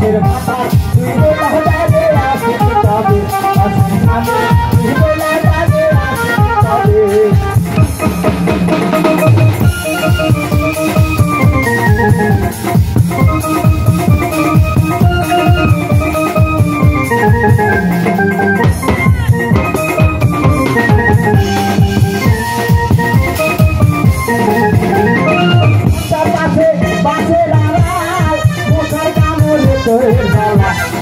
অসের ভাতা তুই বইলা যাবে আসিবি তবে অসের সামনে তুই বইলা যাবে আসিবি তবে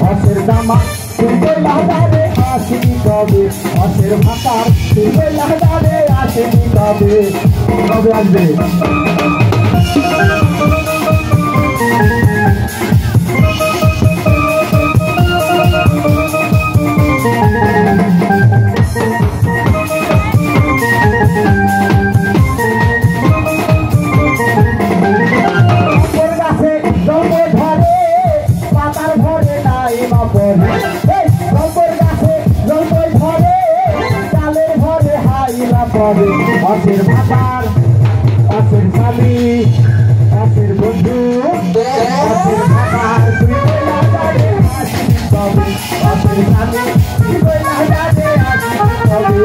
অসের জামা তুই বইলা যাবে আসিবি তবে অসের ভাতা তুই বইলা যাবে আসিবি তবে কবে আসবে অসের ভাতার অসের স্বামী অসের বন্ধু অসের ভাতার তুই বইলা যাবে আসিবি তবে অসের স্বামী তুই বইলা যাবে আসিবি তবে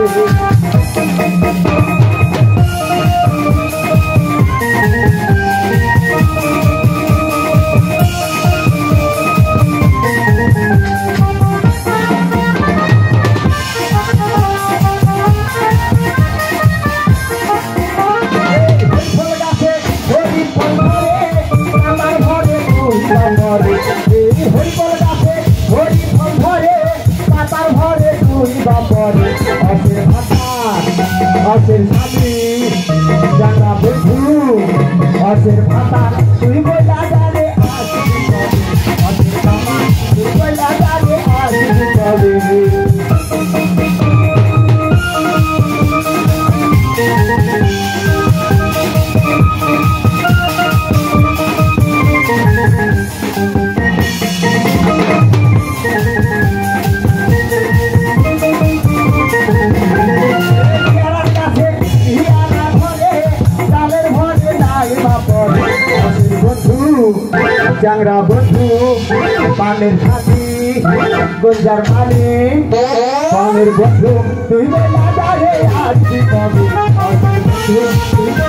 অসের স্বামী জানা বন্ধু অসের ভাতা তুই বইলা যাবে আসিবি তবে অসের জামা তুই বইলা যাবে আসিবি তবে চ্যাংড়া বন্ধু পানের সাথী গঞ্জার মালিক পানের বন্ধু তুই বইলা যাবে আসিবি তবে তুই